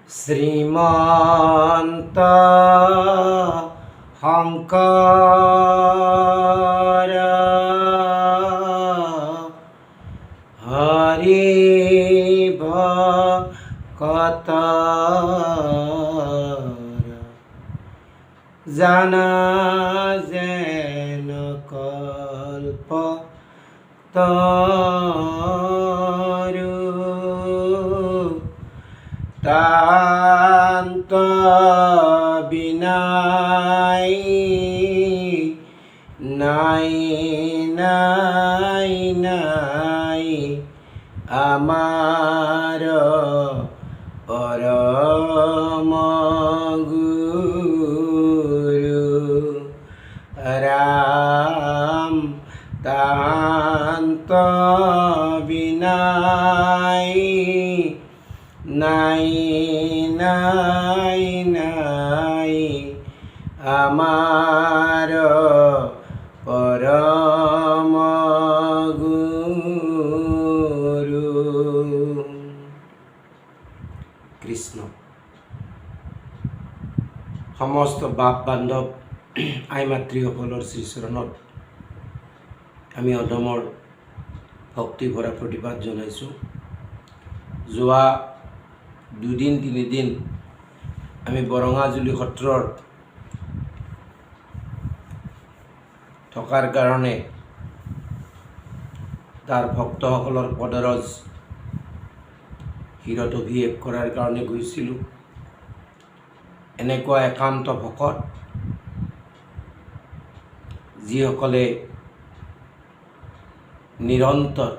শ্ৰীমন্ত শংকৰ হৰি ভকত জানা যেন কল্প তৰু তান্ত বিনাই নাই নাই নাই আমার পরম গুরু রাম তান্ত বিনাই নাই নাই নাই আমার পরম গুরু। কৃষ্ণ। সমস্ত বাপ বান্ধৱ আই মাতৃসকলৰ শ্ৰীচৰণত আমি অদমৰ ভক্তি ভৰা প্ৰতিবাদ জনাইছোঁ। যোৱা দুদিন তিনিদিন আমি বৰঙাজুলি সত্ৰৰ থকাৰ কাৰণে তাৰ ভক্তসকলৰ পদৰজ শিৰত অভিষেক কৰাৰ কাৰণে গৈছিলোঁ। এনেকুৱা একান্ত ভকত যিসকলে নিৰন্তৰ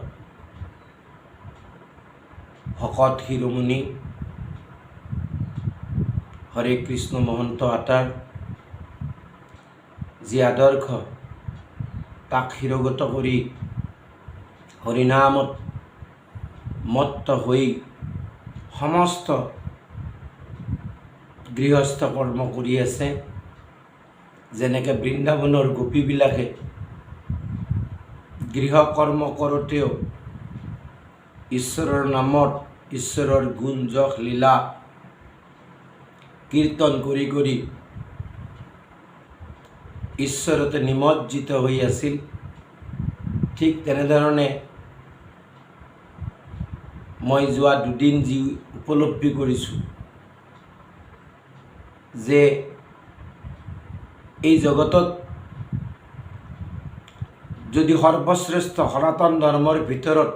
ভকত শিৰোমণি হৰে কৃষ্ণ মহন্ত আতাৰ যি আদৰ্শ তাক শিৰোগত কৰি হৰিনামত মত্ত হৈ সমস্ত গৃহস্থ কৰ্ম কৰি আছে। যেনেকৈ বৃন্দাবনৰ গোপীবিলাকে গৃহ কৰ্ম কৰোঁতেও ঈশ্বৰৰ নামত ঈশ্বৰৰ গুণ যশ লীলা কীৰ্তন কৰি কৰি ঈশ্বৰতে নিমজ্জিত হৈ আছিল, ঠিক তেনেধৰণে মই যোৱা দুদিন যি উপলব্ধি কৰিছোঁ যে এই জগতত যদি সৰ্বশ্ৰেষ্ঠ সনাতন ধৰ্মৰ ভিতৰত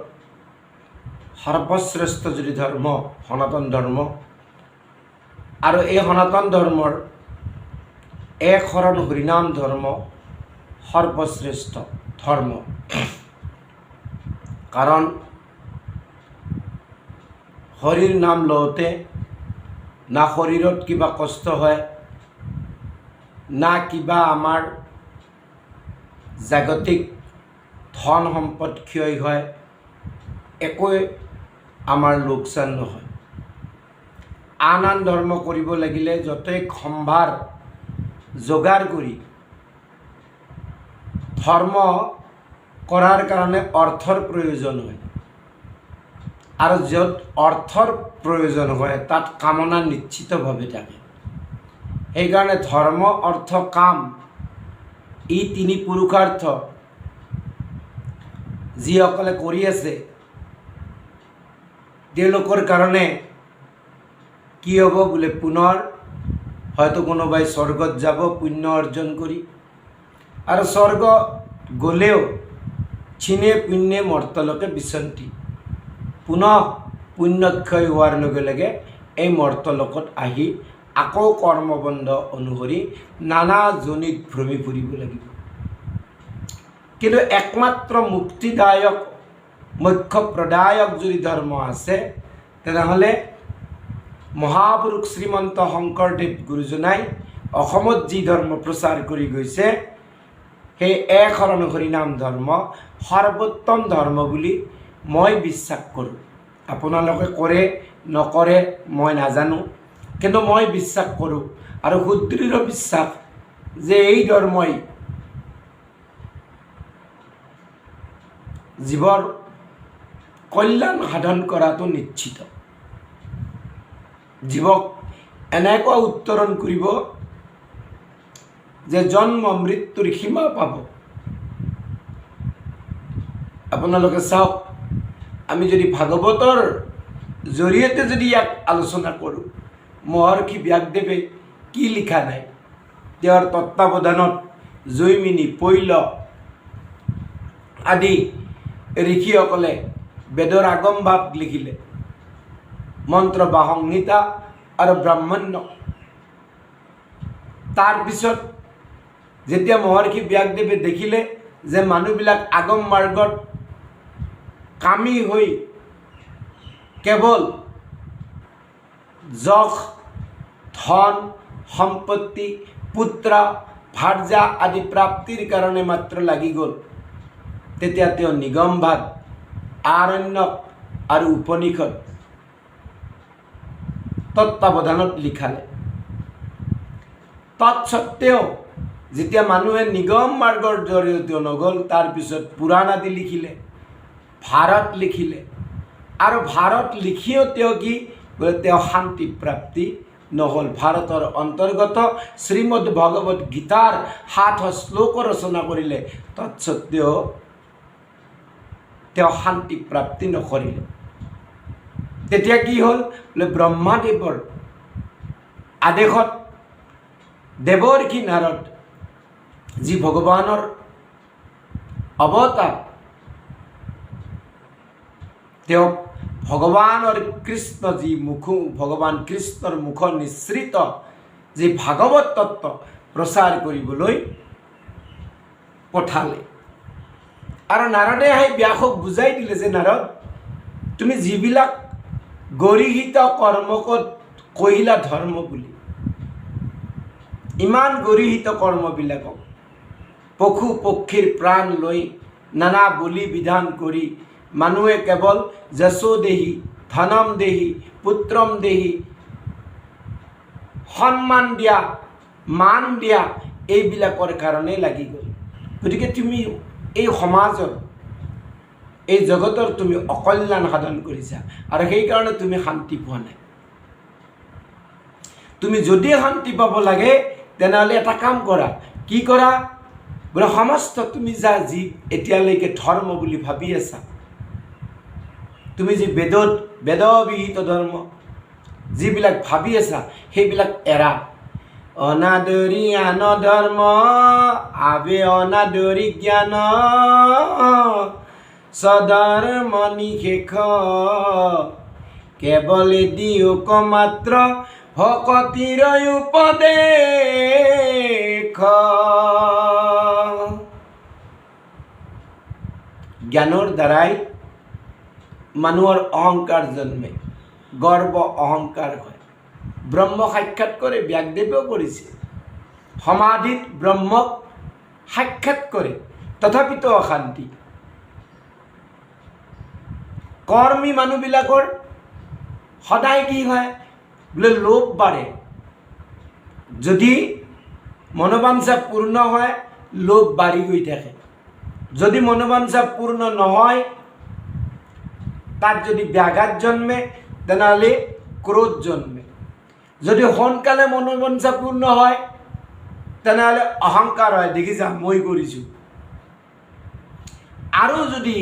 সৰ্বশ্ৰেষ্ঠ যদি ধৰ্ম সনাতন ধৰ্ম, আৰু এই সনাতন ধৰ্মৰ এক শৰণ হৰিনাম ধৰ্ম সৰ্বশ্ৰেষ্ঠ ধৰ্ম। কাৰণ হৰিৰ নাম লওঁতে না শৰীৰত কিবা কষ্ট হয়, না কিবা আমাৰ জাগতিক ধন সম্পদ ক্ষয় হয়, একোৱে আমাৰ লোকচান নহয়। আন আন ধৰ্ম কৰিব লাগিলে য'তেই সম্ভাৰ যোগাৰ কৰি ধৰ্ম কৰাৰ কাৰণে অৰ্থৰ প্ৰয়োজন হয়, আৰু য'ত অৰ্থৰ প্ৰয়োজন হয় তাত কামনা নিশ্চিতভাৱে থাকে। সেইকাৰণে ধৰ্ম অৰ্থ কাম এই তিনি পুৰুষাৰ্থ যিসকলে কৰি আছে তেওঁলোকৰ কাৰণে কি হ'ব বোলে, পুনৰ হয়তো কোনোবাই স্বৰ্গত যাব পুণ্য অৰ্জন কৰি, আৰু স্বৰ্গ গ'লেও চিনে পুণ্যে মৰ্তলোকে বিচন্তি, পুনঃ পুণ্যক্ষয় হোৱাৰ লগে লগে এই মৰ্তলোকত আহি আকৌ কৰ্মবন্ধ অনুসৰি নানা জনিত ভ্ৰমি ফুৰিব লাগিব। কিন্তু একমাত্ৰ মুক্তিদায়ক মোক্ষপ্ৰদায়ক যদি ধৰ্ম আছে তেনেহ'লে মহাপুৰুষ শ্ৰীমন্ত শংকৰদেৱ গুৰুজনাই অসমত যি ধৰ্ম প্ৰচাৰ কৰি গৈছে সেই এক শৰণ হৰিনাম ধৰ্ম সৰ্বোত্তম ধৰ্ম বুলি মই বিশ্বাস কৰোঁ। আপোনালোকে কৰে নকৰে মই নাজানো, কিন্তু মই বিশ্বাস কৰোঁ আৰু সুদৃঢ় বিশ্বাস যে এই ধৰ্মই জীৱৰ কল্যাণ সাধন কৰাটো নিশ্চিত। জীৱক এনেকুৱা উত্তৰণ কৰিব যে জন্ম মৃত্যুৰ সীমা পাব। আপোনালোকে চাওক, আমি যদি ভাগৱতৰ জৰিয়তে যদি ইয়াক আলোচনা কৰোঁ, মহৰ্ষি ব্যাসদেৱে কি লিখা নাই, তেওঁৰ তত্বাৱধানত জৈমিনী, পৈল আদি ঋষিসকলে বেদৰ আগম ভাৱ লিখিলে, মন্ত্ৰ বা সংহিতা আৰু ব্ৰাহ্মণ্য। তাৰপিছত যেতিয়া মহৰ্ষি ব্যাসদেৱে দেখিলে যে মানুহবিলাক আগম মাৰ্গত কামী হৈ কেৱল যশ, ধন, সম্পত্তি, পুত্ৰ, ভাৰ্যা আদি প্ৰাপ্তিৰ কাৰণে মাত্ৰ লাগি গ'ল, তেতিয়া তেওঁ নিগমভাগ, আৰণ্যক আৰু উপনিষদ তত্বাৱধানত লিখালে। তৎসত্ত্বেও যেতিয়া মানুহে নিগম মাৰ্গৰ জৰিয়তে নগ'ল, তাৰপিছত পুৰাণ আদি লিখিলে, ভাৰত লিখিলে, আৰু ভাৰত লিখিও তেওঁ কি বোলে, তেওঁ শান্তি প্ৰাপ্তি নহ'ল। ভাৰতৰ অন্তৰ্গত শ্ৰীমদ ভগৱত গীতাৰ 7 শ্লোক ৰচনা কৰিলে, তৎসত্ত্বেও তেওঁ শান্তি প্ৰাপ্তি নকৰিলে। তেতিয়া কি হ'ল বোলে, ব্ৰহ্মাদেৱৰ আদেশত দেৱৰ্ষি নাৰদ, যি ভগৱানৰ অৱতাৰ, তেওঁক ভগৱানৰ কৃষ্ণ যি ভগৱান কৃষ্ণৰ মুখ নিঃসৃত যি ভাগৱত তত্ত্ব প্ৰচাৰ কৰিবলৈ পঠালে। আৰু নাৰদে আহি ব্যাসক বুজাই দিলে যে নাৰদ, তুমি যিবিলাক গৰিহিত কৰ্মক কহিলা ধৰ্ম বুলি, ইমান গৰিহিত কৰ্মবিলাকক পশু পক্ষীৰ প্ৰাণ লৈ নানা বলি বিধান কৰি মানুহে কেৱল যশো দেহি, ধনম দেহি, পুত্ৰম দেহি, সন্মান দিয়া, মান দিয়া, এইবিলাকৰ কাৰণে লাগি গ'ল। গতিকে তুমি এই সমাজৰ, এই জগতৰ তুমি অকল্যাণ সাধন কৰিছা, আৰু সেইকাৰণে তুমি শান্তি পোৱা নাই। তুমি যদি শান্তি পাব লাগে তেনেহ'লে এটা কাম কৰা। কি কৰা বোলে, সমস্ত তুমি যি এতিয়ালৈকে ধৰ্ম বুলি ভাবি আছা, তুমি যি বেদবিহিত ধৰ্ম যিবিলাক ভাবি আছা, সেইবিলাক এৰা। অনাদৰি আন ধৰ্ম আবে অনাদৰি জ্ঞান, সধৰ্ম নিশেষ কেৱলে দিয়ক মাত্ৰ ভকতিৰ উপদেশ। জ্ঞানৰ দ্বাৰাই মানুহৰ অহংকাৰ জন্মে, গৰ্ব অহংকাৰ হয়। ব্ৰহ্ম সাক্ষাৎ কৰে, ব্যাসদেৱেও কৰিছে, সমাধিত ব্ৰহ্মক সাক্ষাৎ কৰে, তথাপিতো অশান্তি। কৰ্মী মানুহবিলাকৰ সদায় কি হয় বোলে, লোভ বাঢ়ে। যদি মনোবাঞ্ছা পূৰ্ণ হয়, লোভ বাঢ়ি গৈ থাকে। যদি মনোবাঞ্ছা পূৰ্ণ নহয়, তাত যদি ব্যাঘাত জন্মে, তেনেহ'লে ক্ৰোধ জন্মে। যদি সোনকালে মনোবাঞ্ছা পূৰ্ণ হয়, তেনেহ'লে অহংকাৰ হয়, দেখিছা মই কৰিছোঁ। আৰু যদি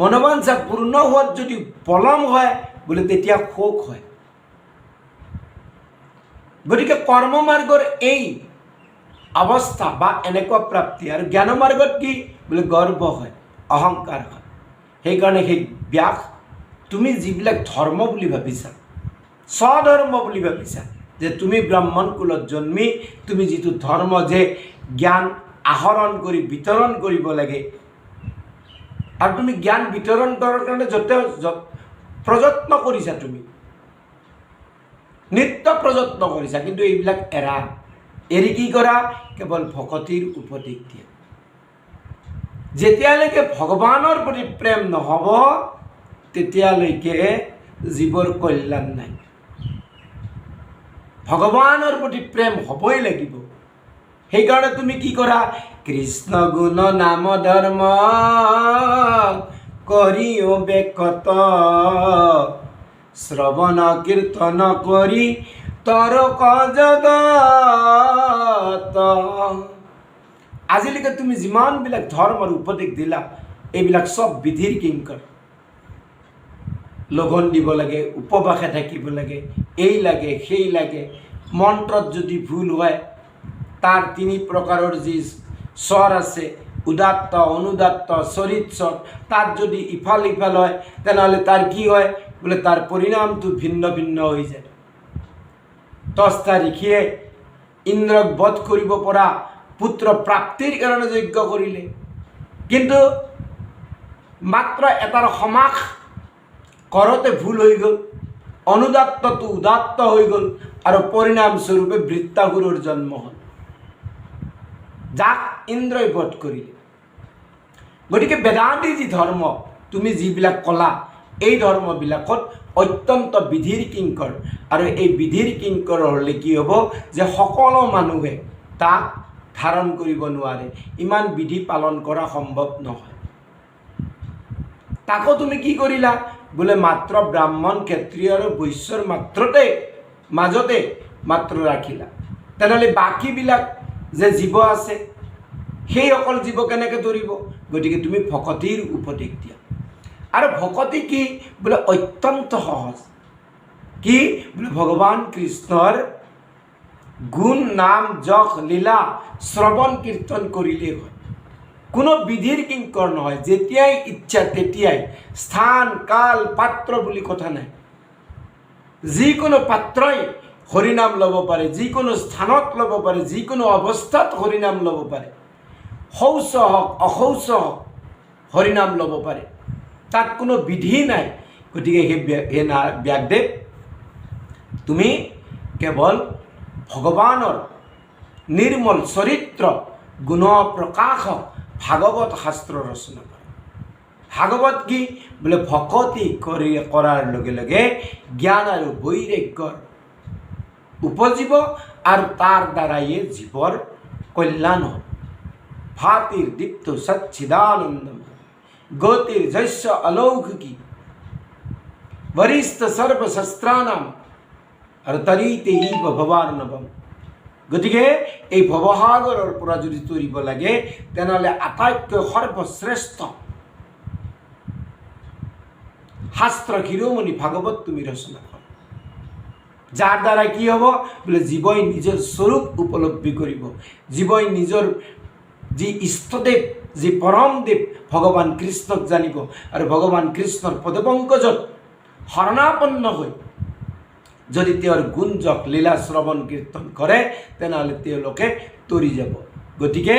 মনোবাঞ্ছা পূৰ্ণ হোৱাত যদি পলম হয় বোলে, তেতিয়া শোক হয়। গতিকে কৰ্ম মাৰ্গৰ এই অৱস্থা বা এনেকুৱা প্ৰাপ্তি, আৰু জ্ঞান মাৰ্গত কি বোলে, গৰ্ব হয়, অহংকাৰ হয়। সেইকাৰণে সেই ব্যাস, তুমি যিবিলাক ধৰ্ম বুলি ভাবিছা, স্বধৰ্ম বুলি ভাবিছা, যে তুমি ব্ৰাহ্মণ কুলত জন্মি তুমি যিটো ধৰ্ম যে জ্ঞান আহৰণ কৰি বিতৰণ কৰিব লাগে, আৰু তুমি জ্ঞান বিতৰণ কৰাৰ কাৰণে প্ৰযত্ন কৰিছা, তুমি নিত্য প্ৰযত্ন কৰিছা, কিন্তু এইবিলাক এৰা। এৰি কি কৰা, কেৱল ভকতিৰ উপদেশ দিয়া। যেতিয়ালৈকে ভগৱানৰ প্ৰতি প্ৰেম নহ'ব, তেতিয়ালৈকে জীৱৰ কল্যাণ নাই। ভগৱানৰ প্ৰতি প্ৰেম হ'বই লাগিব। সেইকাৰণে তুমি কি কৰা, কৃষ্ণ গুণ নাম ধৰ্ম কৰিও বেকত, শ্ৰবণ কীৰ্তন কৰি তৰক জগত। আজিলৈকে তুমি যিমানবিলাক ধৰ্মৰ উপদেশ দিলা এইবিলাক চব বিধিৰ কিংকৰ। লগন দিব লাগে, উপবাসে থাকিব লাগে, এই লাগে সেই লাগে। মন্ত্ৰত যদি ভুল হয় তাৰ 3 প্ৰকাৰৰ যি স্বৰ আছে, উদাত্ত, অনুদাত্ত, চৰিত স্বৰ, তাত যদি ইফাল ইফাল হয় তেনেহ'লে তাৰ কি হয় বোলে তাৰ পৰিণামটো ভিন্ন ভিন্ন হৈ যায়। 10টা ঋষিয়ে ইন্দ্ৰক বধ কৰিব পৰা পুত্ৰ প্ৰাপ্তিৰ কাৰণে যজ্ঞ কৰিলে, কিন্তু মাত্ৰ এটাৰ সমাস কৰোঁতে ভুল হৈ গ'ল, অনুদাত্তটো উদাত্ত হৈ গ'ল আৰু পৰিণামস্বৰূপে বৃত্তাসুৰৰ জন্ম হ'ল, যাক ইন্দ্ৰই বধ কৰিলে। গতিকে বেদান্তি যি ধৰ্ম তুমি যিবিলাক ক'লা এই ধৰ্মবিলাকত অত্যন্ত বিধিৰ কিংকৰ, আৰু এই বিধিৰ কিংকৰ হ'লে কি হ'ব যে সকলো মানুহে তাক ধাৰণ কৰিব নোৱাৰে, ইমান বিধি পালন কৰা সম্ভৱ নহয়। তাকো তুমি কি কৰিলা বোলে মাত্ৰ ব্ৰাহ্মণ, ক্ষত্ৰিয় আৰু বৈশ্যৰ মাজতে মাত্ৰ ৰাখিলা। তেনেহ'লে বাকীবিলাক যে জীৱ আছে সেই অকল জীৱ কেনেকৈ ধৰিব? গতিকে তুমি ভকতিৰ উপদেশ দিয়া। আৰু ভকতি কি বোলে অত্যন্ত সহজ। কি বোলে ভগৱান কৃষ্ণৰ গুণ, নাম, যশ, লীলা শ্ৰৱণ কীৰ্তন কৰিলেই হয়। কোনো বিধিৰ কিংকৰ নহয়, যেতিয়াই ইচ্ছা তেতিয়াই, স্থান কাল পাত্ৰ বুলি কথা নাই। যিকোনো পাত্ৰই হৰিনাম ল'ব পাৰে, যিকোনো স্থানত ল'ব পাৰে, যিকোনো অৱস্থাত হৰিনাম ল'ব পাৰে। শৌচ হওক অশৌচ হওক হৰিনাম ল'ব পাৰে, তাত কোনো বিধি নাই। গতিকে সেই ব্যাসদেৱ তুমি কেৱল ভগৱানৰ নিৰ্মল চৰিত্ৰ গুণ প্ৰকাশক ভাগৱত শাস্ত্ৰ ৰচনা কৰা। ভাগৱত কি বোলে ভকতি কৰাৰ লগে লগে জ্ঞান আৰু বৈৰাগ্যৰ উপজীৱ, আৰু তাৰ দ্বাৰাই জীৱৰ কল্যাণ হয়। ভাতিৰ দীপ্ত সচ্চিদানন্দম গতিৰ যস্য অলৌকিকী বৰিষ্ঠ সৰ্বশস্ত্ৰানাম আৰু তৰিতে ইব ভৱাৰ্ণৱম। গতিকে এই ভৱসাগৰৰ পৰা যদি তৰিব লাগে তেনেহ'লে আটাইতকৈ সৰ্বশ্ৰেষ্ঠ শাস্ত্ৰ শিৰোমণি ভাগৱত তুমি ৰচনা কৰা, যাৰ দ্বাৰা কি হ'ব বোলে জীৱই নিজৰ স্বৰূপ উপলব্ধি কৰিব, জীৱই নিজৰ যি ইষ্টদেৱ, যি পৰমদেৱ ভগৱান কৃষ্ণক জানিব, আৰু ভগৱান কৃষ্ণৰ পদপংকজত শৰণাপন্ন হৈ যদি তেওঁৰ গুণ যশ লীলা শ্ৰৱণ কীৰ্তন কৰে তেনেহ'লে তেওঁলোকে তৰি যাব। গতিকে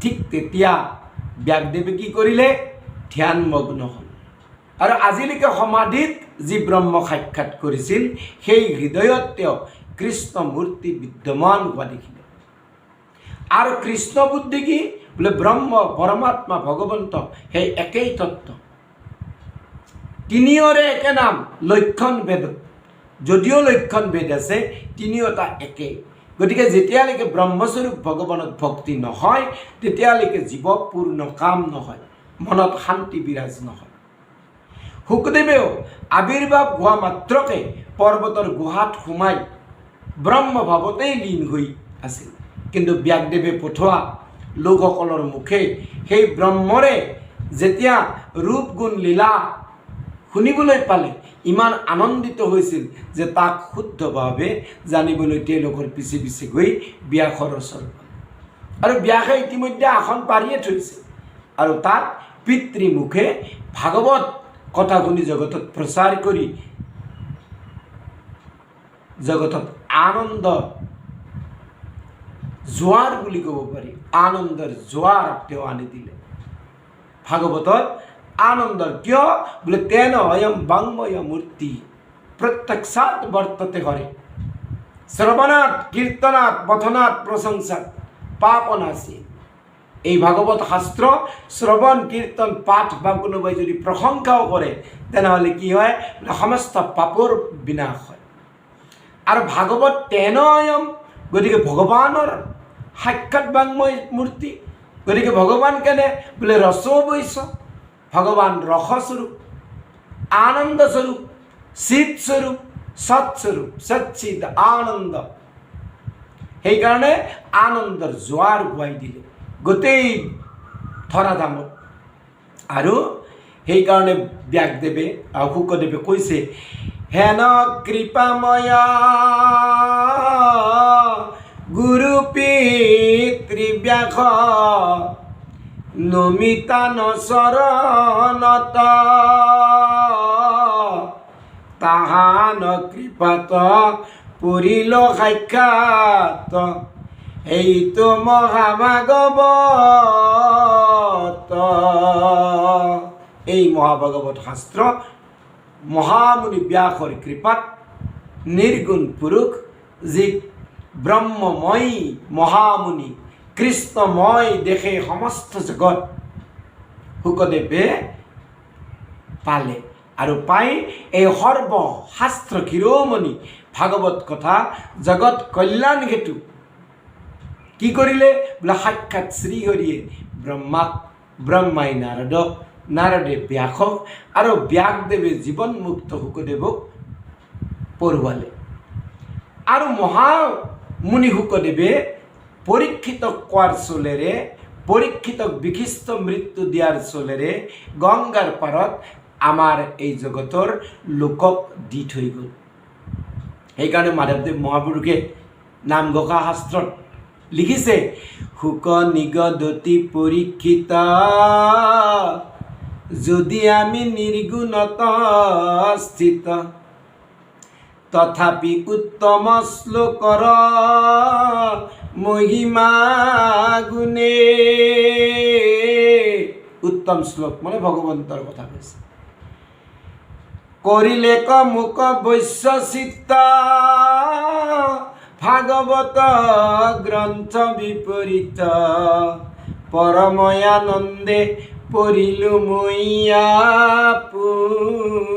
ঠিক তেতিয়া ব্যাসদেৱে কি কৰিলে? ধ্যানমগ্ন হ'ল, আৰু আজিলৈকে সমাধিত যি ব্ৰহ্ম সাক্ষাৎ কৰিছিল সেই হৃদয়ত তেওঁ কৃষ্ণ মূৰ্তি বিদ্যমান হোৱা দেখিলে। আৰু কৃষ্ণ বুদ্ধি কি বোলে ব্ৰহ্ম পৰমাত্মা ভগৱন্ত সেই একেই তত্ত্ব, তিনিওৰে একে নাম, লক্ষণ ভেদ যদিও লক্ষণ ভেদ আছে তিনিওটা একেই। গতিকে যেতিয়ালৈকে ব্ৰহ্মস্বৰূপ ভগৱানত ভক্তি নহয় তেতিয়ালৈকে জীৱ পূৰ্ণ কাম নহয়, মনত শান্তি বিৰাজ নহয়। শুকদেৱেও আৱিৰ্ভাৱ হোৱা মাত্ৰকে পৰ্বতৰ গুহাত সোমাই ব্ৰহ্মভাৱতেই লীন হৈ আছিল, কিন্তু ব্যাসদেৱে পঠোৱা লোকসকলৰ মুখে সেই ব্ৰহ্মৰে যেতিয়া ৰূপ গুণ লীলা শুনিবলৈ পালে ইমান আনন্দিত হৈছিল যে তাক শুদ্ধভাৱে জানিবলৈ তেওঁলোকৰ পিছে পিছে গৈ ব্যাসৰ ওচৰত পালে। আৰু ব্যাসে ইতিমধ্যে আসন পাৰিয়ে থৈছে, আৰু তাত পিতৃমুখে ভাগৱত কথা শুনি জগতত প্ৰচাৰ কৰি জগতত আনন্দ জোৱাৰ বুলি ক'ব পাৰি, আনন্দৰ জোৱাৰ তেওঁ আনি দিলে। ভাগৱতত আনন্দৰ কিয় বোলে তেন অয়ম বাংময় মূৰ্তি প্ৰত্যক্ষাৎ বৰ্ততে হৰে শ্ৰৱণাৎ কীৰ্তনাৎ পঠনাৎ প্ৰশংসাত পাপনাশী। এই ভাগৱত শাস্ত্ৰ শ্ৰৱণ কীৰ্তন পাঠ বা কোনোবাই যদি প্ৰশংসাও কৰে তেনেহ'লে কি হয় সমস্ত পাপৰ বিনাশ হয়। আৰু ভাগৱত তেন অয়ম, গতিকে ভগৱানৰ সাক্ষাৎ বাংময় মূৰ্তি। গতিকে ভগৱান কেনে বোলে ৰস বৈশ্য, ভগৱান ৰসস্বৰূপ, আনন্দস্বৰূপ, চিৎস্বৰূপ, সৎস্বৰূপ, সচ্চিদ আনন্দ। সেইকাৰণে আনন্দৰ জোৱাৰ বোৱাই দিলে গোটেই ধৰাধামত। আৰু সেইকাৰণে ব্যাসদেৱে শুকদেৱে কৈছে, হেন কৃপাময়া গুৰু পিতৃব্যাস নমিতা নচৰণত তাহান কৃপাত পৰিল সাক্ষাৎ এইটো মহাভাগৱত। এই মহাভাগৱত শাস্ত্ৰ মহামুনি ব্যাসৰ কৃপাত নিৰ্গুণ পুৰুষ যি ব্ৰহ্মময়ী মহামুনি কৃষ্ণময় দেশে সমস্ত জগত শুকদেৱে পালে। আৰু পাই এই সৰ্বশাস্ত্ৰ শিৰোমণি ভাগৱত কথা জগত কল্যাণ হেতু কি কৰিলে বোলে সাক্ষাৎ শ্ৰীহৰিয়ে ব্ৰহ্মাই নাৰদক, নাৰদে ব্যাসক আৰু ব্যাসদেৱে জীৱনমুক্ত শুকদেৱক পঢ়ুৱালে। আৰু মহামুনি শুকদেৱে পৰীক্ষিতক কোৱাৰ চলেৰে, পৰীক্ষিতক বিশিষ্ট মৃত্যু দিয়াৰ চলেৰে গংগাৰ পাৰত আমাৰ এই জগতৰ লোকক দি থৈ গ'ল। সেইকাৰণে মাধৱদেৱ মহাপুৰুষে নামঘোষা শাস্ত্ৰত লিখিছে, শুক নিগদতি পৰীক্ষিত যদি আমি নিৰ্গুণত স্থিত তথাপি উত্তম শ্লোকৰ মহিমা গুণে। উত্তম শ্লোক মানে ভগৱন্তৰ কথা কৈছে। কৰিলে ক মুক বৈশ্য চিত্ত ভাগৱত গ্ৰন্থ বিপৰীত পৰময়ানন্দে পঢ়িলো মইয়া পোনে।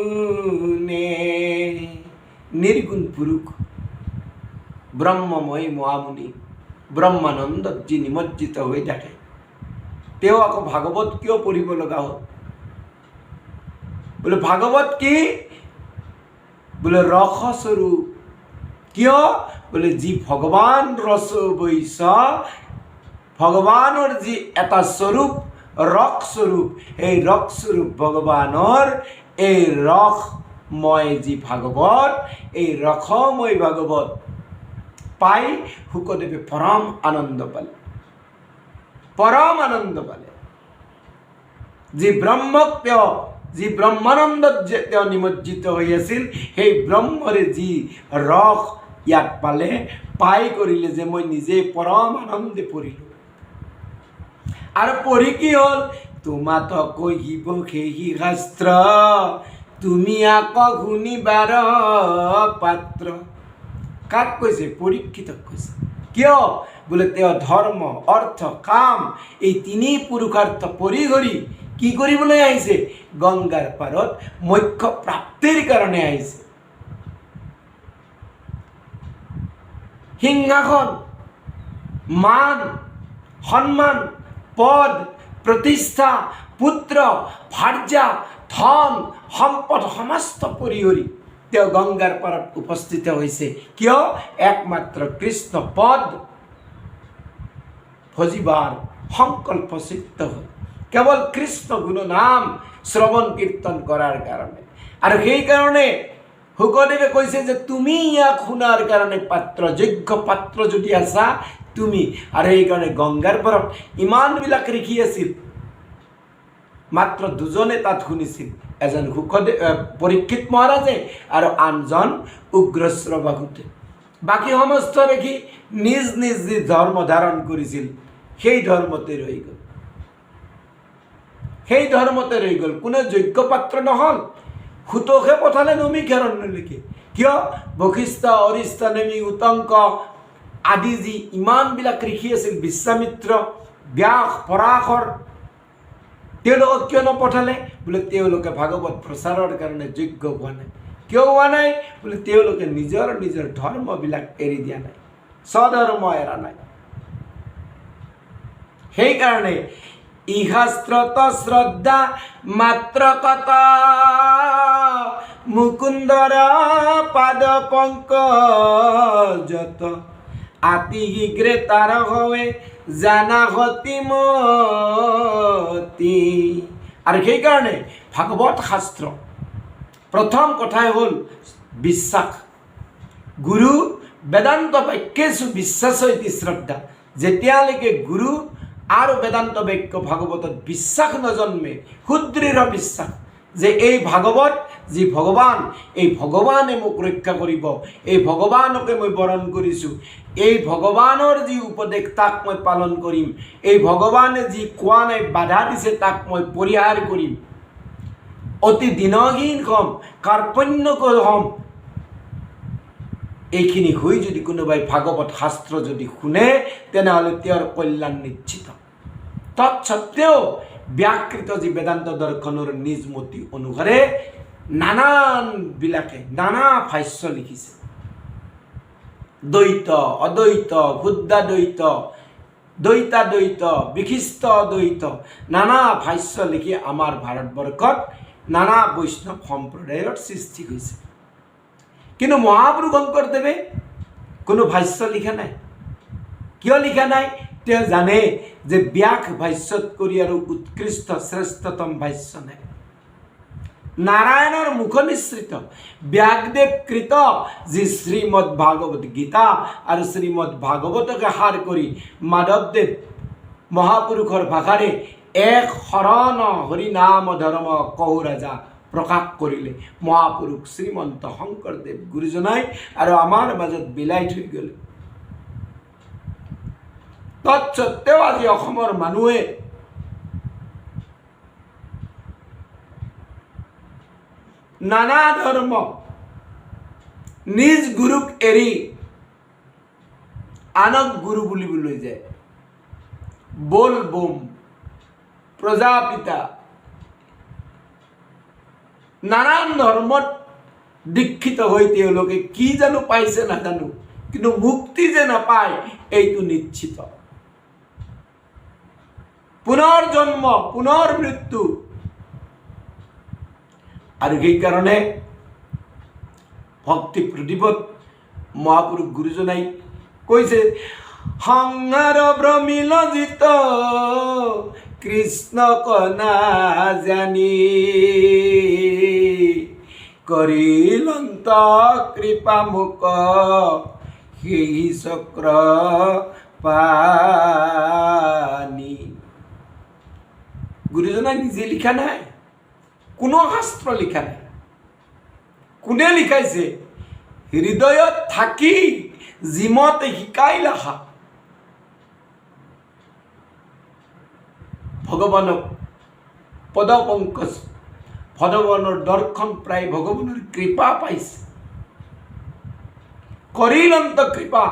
নিৰ্গুণ পুৰুষ ব্ৰহ্মময় মহামুনি ব্ৰহ্মানন্দত যি নিমজ্জিত হৈ থাকে, তেওঁ আকৌ ভাগৱত কিয় পঢ়িব লগা হ'ল? বোলে ভাগৱত কি? বোলে ৰসস্বৰূপ। কিয়? বোলে যি ভগৱান ৰস বৈছ, ভগৱানৰ যি এটা স্বৰূপ ৰস স্বৰূপ, এই ৰস স্বৰূপ ভগৱানৰ এই ৰসময় যি ভাগৱত, এই ৰসময় ভাগৱত পাই শুকদেৱে পৰম আনন্দ পালে, পৰম আনন্দ পালে। যি ব্ৰহ্মক তেওঁ, যি ব্ৰহ্মানন্দত যে তেওঁ নিমজ্জিত হৈ আছিল, সেই ব্ৰহ্মৰে যি ৰস ইয়াত পালে, পাই কৰিলে যে মই নিজে পৰম আনন্দে পঢ়িলোঁ। আৰু পঢ়ি কি হ'ল? তোমাত কহিব সেই শাস্ত্ৰ তুমি আকৌ শুনিবাৰ পাত্ৰ। কাক কৈছে? পৰীক্ষিতক কৈছে। কিয়? বোলে তেওঁ ধৰ্ম অৰ্থ কাম এই তিনি পুৰুষাৰ্থ পৰিহৰি কি কৰিবলৈ আহিছে? গংগাৰ পাৰত মোক্ষ প্ৰাপ্তিৰ কাৰণে আহিছে। সিংহাসন, মান, সন্মান, পদ, প্ৰতিষ্ঠা, পুত্ৰ, ভাৰ্যা, ধন, সম্পদ সমস্ত পৰিহৰি তেওঁ গংগাৰ পাৰত উপস্থিত হৈছে। কিয়? একমাত্ৰ কৃষ্ণ পদ ভজিবাৰ সংকল্প চিত্ত হ'ল, কেৱল কৃষ্ণ গুণ নাম শ্ৰৱণ কীৰ্তন কৰাৰ কাৰণে। আৰু সেইকাৰণে শুকদেৱে কৈছে যে তুমি ইয়াক শুনাৰ কাৰণে পাত্ৰ, যোগ্য পাত্ৰ যদি আছা তুমি। আৰু সেইকাৰণে গংগাৰ পাৰত ইমানবিলাক ঋষি আছিল, মাত্ৰ দুজনে তাত শুনিছিল, এজন পৰীক্ষিত মহাৰাজে আৰু আনজন উগ্ৰশ্ৰৱাহুতে। বাকী সমস্ত ঋষি নিজ নিজ যি ধৰ্ম ধাৰণ কৰিছিল সেই ধৰ্মতে ৰৈ গ'ল, সেই ধৰ্মতে ৰৈ গ'ল। কোনো যোগ্য পাত্ৰ নহ'ল। সুতোষে পঠালে নমিক হিৰণ্যলৈকে। কিয়? বশিষ্ঠ, অৰিষ্ঠ, নেমি, উতংক আদি যি ইমানবিলাক ঋষি আছিল, বিশ্বামিত্ৰ, ব্যাস, পৰাশৰ, তেওঁলোকক কিয় নপঠালে? বোলে তেওঁলোকে ভাগৱত প্ৰচাৰৰ কাৰণে যোগ্য হোৱা নাই। কিয় হোৱা নাই? বোলে তেওঁলোকে নিজৰ নিজৰ ধৰ্মবিলাক এৰি দিয়া নাই, স্বধৰ্ম এৰা নাই। সেইকাৰণে ইহাস্ত্ৰত শ্ৰদ্ধা মাত্ৰ কত মুকুন্দৰ পাদ পঙ্কজত আতি শীঘ্ৰে তাৰ হয়ে জানা হতি মতি। আৰ সেই কাৰণে ভাগৱত শাস্ত্ৰ প্ৰথম কথাই হল বিশ্বাস। গুৰু বেদান্ত বাক্যেষু বিশ্বাস ইতি শ্ৰদ্ধা। যেতিয়ালৈকে গুৰু আৰু বেদান্ত বাক্য ভাগৱতত বিশ্বাস নজন্মে, সুদৃঢ় বিশ্বাস যে এই ভাগৱত যি ভগৱান, এই ভগৱানে মোক ৰক্ষা কৰিব, এই ভগৱানকে মই বৰণ কৰিছোঁ, এই ভগৱানৰ যি উপদেশ তাক মই পালন কৰিম, এই ভগৱানে যি কোৱা নাই বাধা দিছে তাক মই পৰিহাৰ কৰিম, অতি দিনহীন হ'ম, কাৰ্পণ্যকৰ হ'ম। এইখিনি হৈ যদি কোনোবাই ভাগৱত শাস্ত্ৰ যদি শুনে তেনেহ'লে তেওঁৰ কল্যাণ নিশ্চিত। তৎসত্ত্বেও ব্যাকৃত যি বেদান্ত দৰ্শনৰ নিজ মতি অনুসাৰে নানানবিলাকে নানা ভাষ্য লিখিছে। দ্বৈত, অদ্বৈত, শুদ্ধাদ্বৈত, দ্বৈতাদ্বৈত, বিশিষ্ট অদ্বৈত, নানা ভাষ্য লিখি আমাৰ ভাৰতবৰ্ষত নানা বৈষ্ণৱ সম্প্ৰদায়ৰ সৃষ্টি হৈছে। কিন্তু মহাপুৰুষ শংকৰদেৱে কোনো ভাষ্য লিখা নাই। কিয় লিখা নাই? তেওঁ জানে যে ব্যাস ভাষ্যত কৰি আৰু উৎকৃষ্ট শ্ৰেষ্ঠতম ভাষ্য নাই। নাৰায়ণৰ মুখনিসৃত ব্যাসদেৱ কৃত যি শ্ৰীমদ ভাগৱত গীতা আৰু শ্ৰীমদ ভাগৱতকে সাৰ কৰি মাধৱদেৱ মহাপুৰুষৰ ভাষাৰে এক শৰণ হৰিনাম ধৰ্ম কহু ৰাজা প্ৰকাশ কৰিলে মহাপুৰুষ শ্ৰীমন্ত শংকৰদেৱ গুৰুজনাই, আৰু আমাৰ মাজত বিলাই থৈ গ'ল। তৎসত্ত্বেও আজি অসমৰ মানুহে নানা ধৰ্ম নিজ গুৰুক এৰি আনক গুৰু বুলিবলৈ যায়। বল বোম, প্ৰজাপিতা, নানান ধৰ্মত দীক্ষিত হৈ তেওঁলোকে কি জানো পাইছে নাজানো, কিন্তু মুক্তি যে নাপায় এইটো নিশ্চিত। পুনৰ জন্ম, পুনৰ মৃত্যু। আৰু সেইকাৰণে ভক্তি প্ৰদীপত মহাপুৰুষ গুৰুজনাই কৈছে, সংসাৰ ভ্ৰমিল জিত কৃষ্ণ কনা জানি কৰিলন্ত কৃপা মুক সেই চক্ৰ পানী। গুৰুজনাই নিজে লিখা নাই, কোনো শাস্ত্ৰ লিখা নাই। কোনে লিখাইছে? হৃদয়ত থাকি জিমতে শিকাই লাখা ভগৱানক পদপংকজ, ভগৱানৰ দৰ্শন প্ৰায় ভগৱানৰ কৃপা পাইছে। কৰিলন্ত কৃপা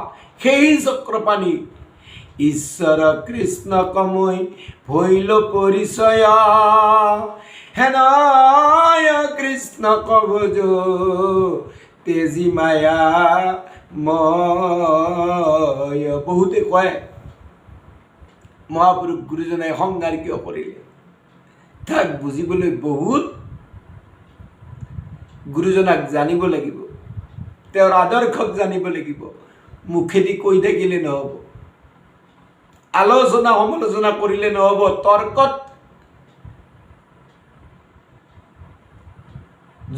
সেই চক্ৰপাণী ঈশ্বৰ কৃষ্ণ কমৈ ভৈল পৰিচয় হেনয় কৃষ্ণ কবজ তেজি মায়া ময়। বহুতে কয় মহাপুৰুষ গুৰুজনাই সংসাৰ কিয় কৰিলে, তাক বুজিবলৈ বহুত গুৰুজনাক জানিব লাগিব, তেওঁৰ আদৰ্শক জানিব লাগিব। মুখেদি কৈ থাকিলে নহ'ব, আলোচনা সমালোচনা কৰিলে নহ'ব, তৰ্কত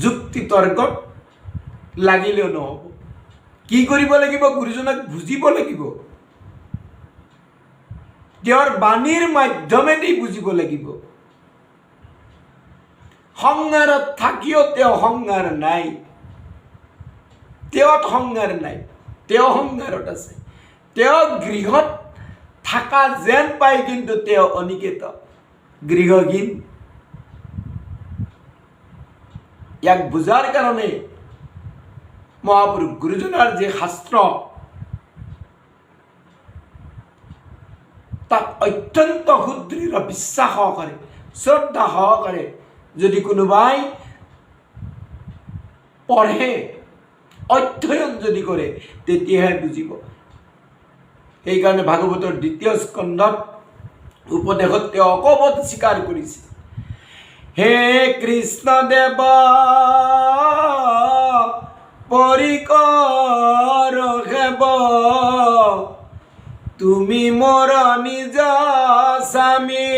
যুক্তি তৰ্কত লাগিলেও নহ'ব। কি কৰিব লাগিব? গুৰুজনাক বুজিব লাগিব, তেওঁৰ বাণীৰ মাধ্যমেদি বুজিব লাগিব। সংসাৰত থাকিও তেওঁ সংসাৰ নাই, তেওঁত সংসাৰ নাই, তেওঁ সংসাৰত আছে। তেওঁ গৃহত থাকা যেন পায়, কিন্তু তেওঁ অনিকেত, গৃহহীন। ইয়াক বুজাৰ কাৰণে মহাপুৰুষ গুৰুজনাৰ যি শাস্ত্ৰ তাক অত্যন্ত সুদৃঢ় বিশ্বাস সহকাৰে, শ্ৰদ্ধা সহকাৰে যদি কোনোবাই পঢ়ে, অধ্যয়ন যদি কৰে, তেতিয়াহে বুজিব। সেইকাৰণে ভাগৱতৰ দ্বিতীয় স্কন্ধত উপদেশত তেওঁ অকপট স্বীকাৰ কৰিছে। হে কৃষ্ণ দেৱ পৰিকৰ সেৱ, তুমি মোৰ নিজ স্বামী,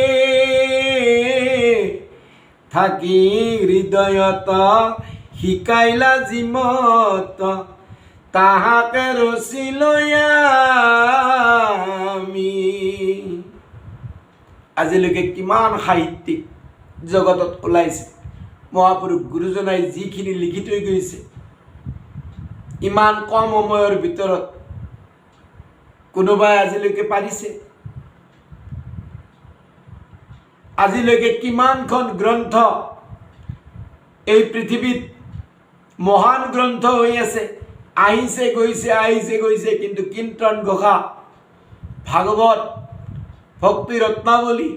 থাকি হৃদয়ত শিকাইলা যিমত, তাহাকে ৰচিলৈ আমি। আজিলৈকে কিমান সাহিত্যিক জগতত ওলাইছে, মহাপুৰুষ গুৰুজনাই যিখিনি লিখি থৈ গৈছে, ইমান কম সময়ৰ ভিতৰত কোনোবাই আজিলৈকে পাৰিছে? আজিলৈকে কিমানখন গ্ৰন্থ এই পৃথিৱীত মহান গ্ৰন্থ হৈ আছে, আহিছে গৈছে, কিন্তু কীৰ্তন ঘোষা, ভাগৱত, ভক্তি ৰত্নাৱলী,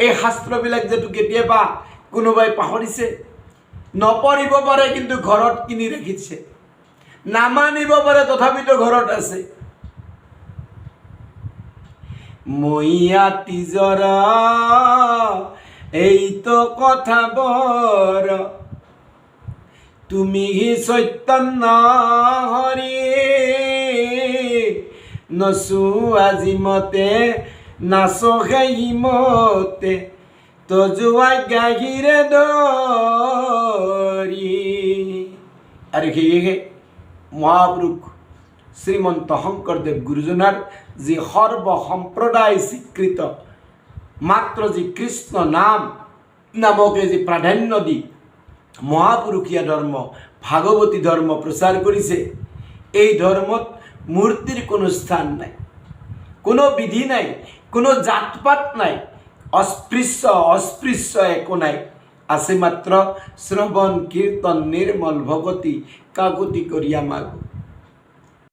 এই শাস্ত্ৰবিলাক যেটো কেতিয়াবা কোনোবাই পাহৰিছে, নপঢ়িব পাৰে কিন্তু ঘৰত কিনি ৰাখিছে, নামানিব পাৰে তথাপিতো ঘৰত আছে। মইয়া তিজৰ এইটো কথা বৰ, তুমি চৈতন্য হৰি, নচু আজি মতে নাচো মতে, তজুৱাই গাখীৰে ধৰি। আৰু সেয়েহে মহাপুৰুষ শ্ৰীমন্ত শংকৰদেৱ গুৰুজনাৰ যি সৰ্বসম্প্ৰদায় স্বীকৃত মাত্ৰ যি কৃষ্ণ নামকে যি প্ৰাধান্য দি মহাপুৰুষীয়া ধৰ্ম, ভাগৱতী ধৰ্ম প্ৰচাৰ কৰিছে, এই ধৰ্মত মূৰ্তিৰ কোনো স্থান নাই, কোনো বিধি নাই, কোনো জাত পাত নাই, অস্পৃশ্য একো নাই, আছে মাত্ৰ শ্ৰৱণ কীৰ্তন নিৰ্মল ভকতি কাকুতি কৰিয়া মাগো।